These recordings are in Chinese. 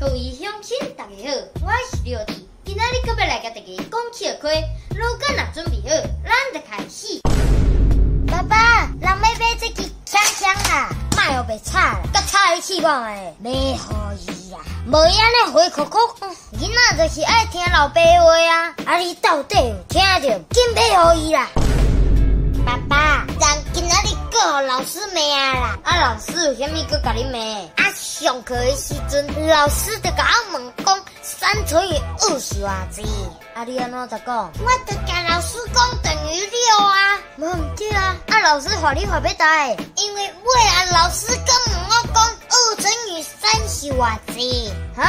各位乡亲，大家好，我是廖弟，今仔日搁要来甲大家讲笑话。如果若准备好，咱就开始。爸爸，人要买这支枪枪啦，莫互白吵啦，甲吵伊气讲诶，买互伊啦，无伊安尼回扣扣，囡仔就是爱听老爸话啊。啊，你到底有听着？紧买互伊啦。爸爸，人今仔日搁互老师骂啦，啊，老师有啥物搁甲你骂？啊，上课的时阵，老师就甲我问讲3乘以2是偌济？啊，你安怎讲？我就甲老师讲等于6啊，无毋对啊。啊，老师罚你罚要大，因为尾啊，老师搁问我讲2乘以3是偌济？啊，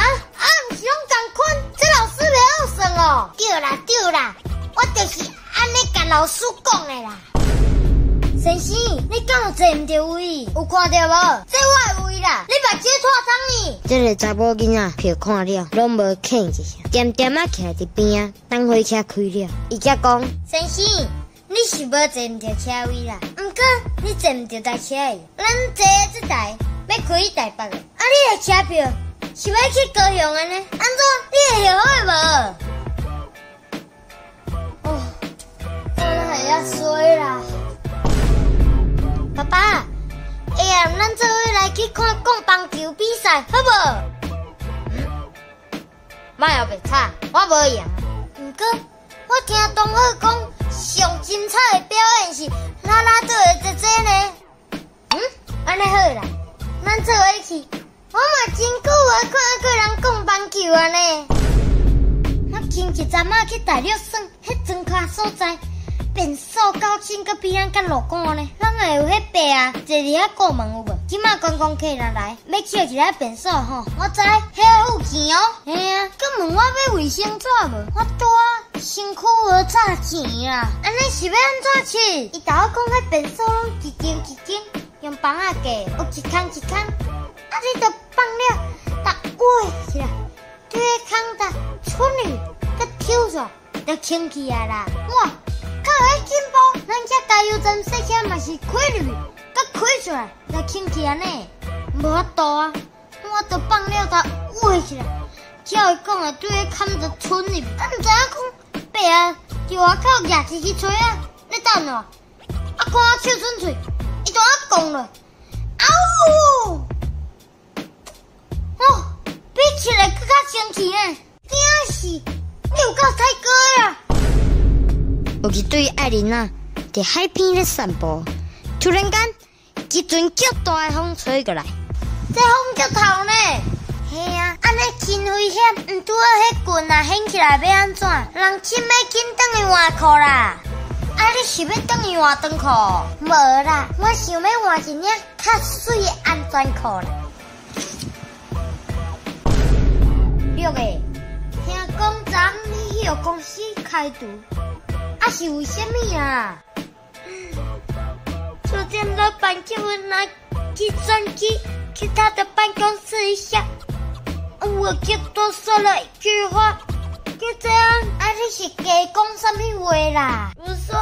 毋是拢共款？这老师袂晓算哦。对啦对啦，我就是安尼甲老师讲的啦。先生，你敢有坐唔到位？有看到无？这我的位啦，你目睭拖脏呢？这个查某囡仔票看了，拢无吭一声，点点啊徛伫边啊，等火车开了，伊才讲：先生，你是无坐唔到车位啦？毋过你坐唔到台车的，咱坐的这台要开去台北的，啊，你的车票是要去高雄的呢？安怎？你会后悔无？哦，真系啊衰啦！爸爸，下暗咱做伙来去看讲棒球比赛，好无？莫后白吵，我无赢。毋过我听同学讲，上精彩的表演是啦啦队的姐姐呢。安尼好啦，咱做伙去。我嘛真久无看过人讲棒球啊呢。我前一阵仔去大陆耍，迄庄卡所在。便所高清搁比咱较乐观呢，咱会有迄白啊，坐伫遐过门有无？即马观光客若来，要捡一个便所吼，我知，遐有钱哦。嘿啊，搁问我要卫生纸无？我拄啊，身躯无差钱啦。安尼是要安怎吃？伊甲我讲迄便所拢一间一间用房仔架，有一空一空，啊你着放了，搭喂起来，对迄空搭出去，搁抽出来，着清气啊啦，哇！靠，迄进步，咱遮加油站细车嘛是开入去，搁开出来，来清气安尼，无法度啊！我着放了才挖起来，照伊讲的对迄坎着吞入去，啊，毋知影讲白啊，伫外口夹一支锤啊，你等下，啊，看我手准喙，伊就我讲了，嗷！哦，比起来更较生气呢，真是，你有够太哥呀！有一对爱人啊，伫海边咧散步，突然间，一阵极大的风吹过来，这风足透呢。嘿啊，安尼真危险，毋拄好迄棍啊掀起来要安怎？人真要紧转去换裤啦。啊，你是要转去换长裤？无啦，我想要换一领较水的安全裤啦。六个，听讲昨你迄个公司开除。啊是为什么啊？昨天老板叫我拿计算机去他的办公室一下，我就多说了一句话，就这样。啊，你是假讲什么话啦？我说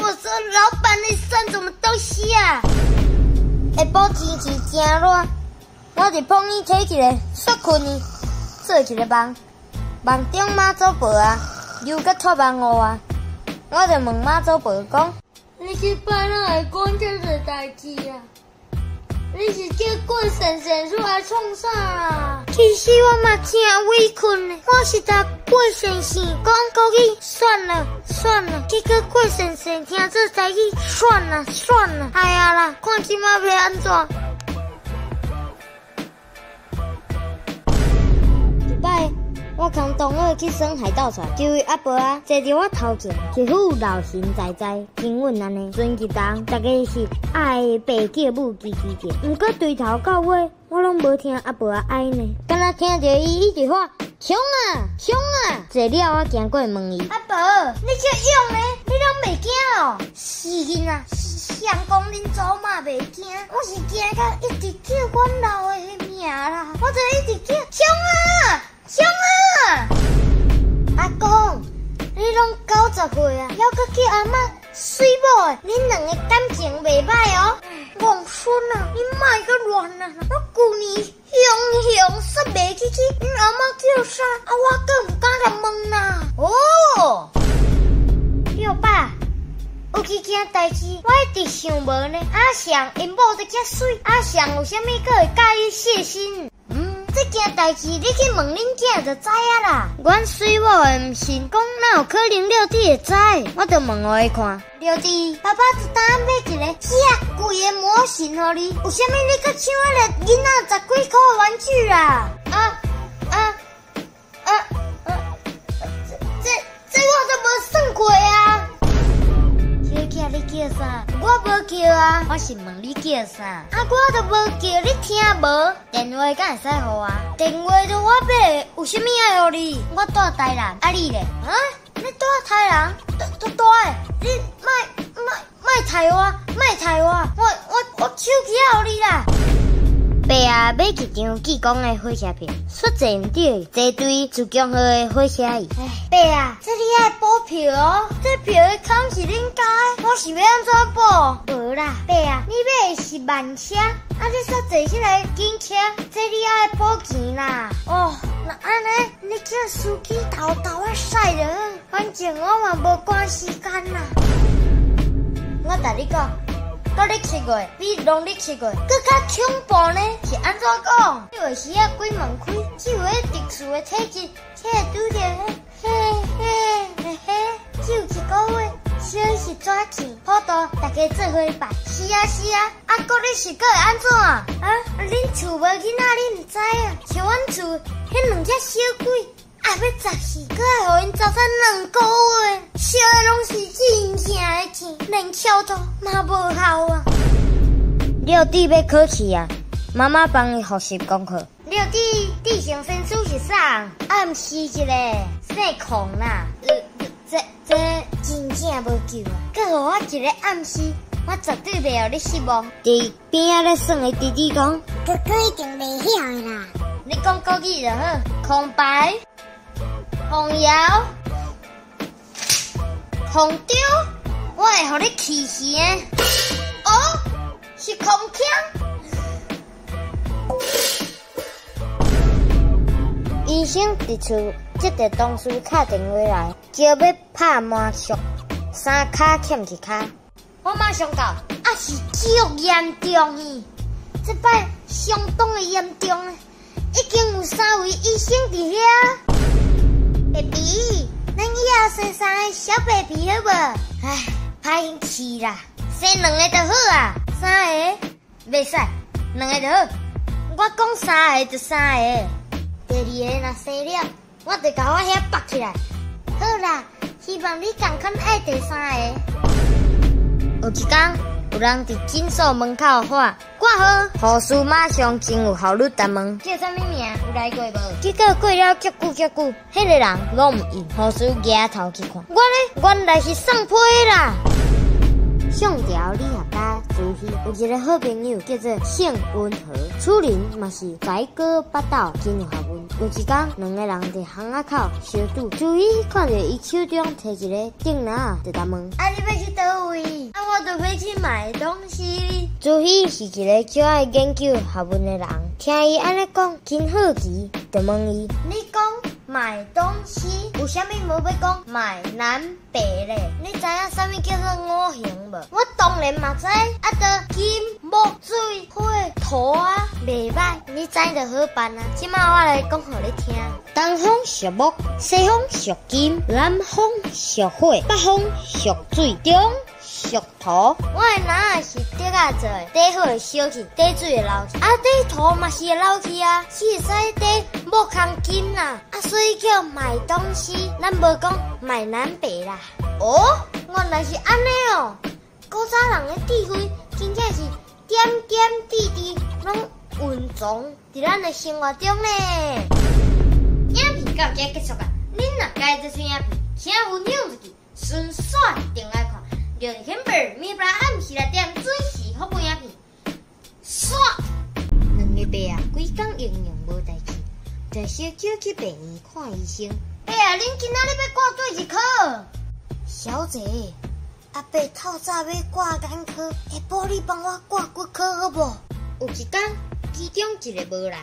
老板你算什么东西啊？下晡天气真热，我伫碰伊摕一个雪困呢，做一个梦，梦中妈祖婆啊，又甲托梦我啊。我就问妈祖婆讲：你去办哪会讲这个代志啊？你是叫鬼神神出来创啥啊？其实我嘛真委屈呢，我是甲鬼神神讲国语，算了，结果鬼神神听这台语，算了，哎呀啦，看即马要安怎？一摆。我同同学去耍海盗船，一位阿伯啊坐伫我头前，一副老神在在，平稳安尼，顺其当，大家是爱爸叫母叽叽叫。毋过对头到尾，我拢无听阿伯爱呢，敢若听着伊一直喊冲啊！坐了我行过问伊：阿伯，你这勇呢？你拢袂惊哦？是囡仔，谁讲恁祖妈袂惊？我是惊到一直叫阮老的名啦，我就一直叫冲啊！阿公，你拢90岁啊，还搁叫阿嬷水某诶，恁两个感情袂歹哦。王孙啊，你莫搁乱啊！我旧年雄煞袂去 Kiki，你阿妈叫啥？啊，我更唔敢来问啦。哦，六爸，有几件代志我一直想无呢。阿翔因某得遮水，阿翔有啥物佫会介意谢欣？这件代志你去问恁囝就知啊啦。阮水某会唔信，讲哪有可能六弟会知？我就问互伊看。六弟，爸爸一单买一个遐贵的模型互你，有啥物你搁抢迄个囡仔10几块的玩具啊？这我都无算过啊。叫你叫啥？我无叫啊，我是问你叫啥？啊，我都无叫，你听无？电话敢会使互我？电话就我买，有啥物爱互你？我住台南，啊你咧？啊？你住台南？住诶？你卖台我，我手机互你啦。爸啊，买一张技工的火车票，出站底坐对自强号的火车椅。爸啊，这你爱补票哦，这票的空是恁家的，我是要安怎补？无啦，爸啊，你买的是慢车，啊你煞坐起来紧车，这你爱补钱啦。哦，那安尼，你叫司机豆啊驶就好，反正我嘛无赶时间啦。我甲你讲。到你7月比农历7月搁较恐怖呢，是安怎讲？因为时啊鬼门开，只有迄特殊的体质才会拄着只有1个月，小是抓钱，好多大家做伙办。是啊，啊，搁你是搁会安怎啊？啊，恁厝无囡仔，你毋知啊？像阮厝迄2只小鬼。啊！要14个，互因走产2个月，烧的拢是真正的钱，连翘头嘛无效啊！六弟要考试啊，妈妈帮伊复习功课。六弟，地上sen书是啥？暗示一个姓孔啦。这真正无救啊！佮互我一个暗示，我绝对袂互你失望。伫边仔咧算的弟弟讲，哥哥一定袂晓的啦。你讲国语就好，空白。红摇，红丢，我会互你气死的。哦，是空腔。医生伫厝接到同事打电话来，叫要拍麻将，3骹欠1骹。我马上到，啊是足严重去，这摆相当的严重啊，已经有3位医生伫遐。baby， 咱以后生3个小 baby 好无？唉，歹运气啦，生2个就好啊。3个袂使，2个就好。我讲3个就3个，第2个若生了，我就甲我遐绑起来。好啦，希望你共款爱第3个。有一天，有人伫诊所门口喊挂号，护士马上真有效率答问，叫啥物名？有来过无？结果过了足久，迄个人拢唔应，护士举头去看，我咧原来是送批啦。上条理学家朱熹有一个好朋友叫做姓温和，此人嘛是才高八斗，真有学问。有一天，2个人伫巷仔口相拄，朱熹看着伊手中摕一个电脑，就答问：啊，你要去倒位？啊，我就要去买东西。朱熹是一个较爱研究学问的人，听伊安尼讲，真好奇，就问伊：你讲买东西，有啥物无要讲买南北咧？你知影啥物叫做5行无？我当然嘛知，啊，就金、木、水、火、土啊，袂歹，你知就好办啊。即摆我来讲互你听：东方属木，西方属金，南方属火，北方属水，中属土。我的哪是竹仔做的，底火会烧去，底水会流去，啊，底土嘛是会流去啊，只会使底木空金啦，啊，所以叫买东西，咱无讲买南北啦。哦，原来是安尼哦。古早人的智慧，真正是点点滴滴拢蕴藏伫咱的生活中呢。影片到这结束啊！恁若喜欢这出影片，请分享出去，顺续订来看。就November明白暗时来点准时发布影片。刷，2个爸啊，规工营养无代志，就小叫去病院看医生。爸啊，恁今仔日要挂对一科？小姐。阿伯透早要挂眼科，下晡你帮我挂骨科好无？有一天，其中一个无来，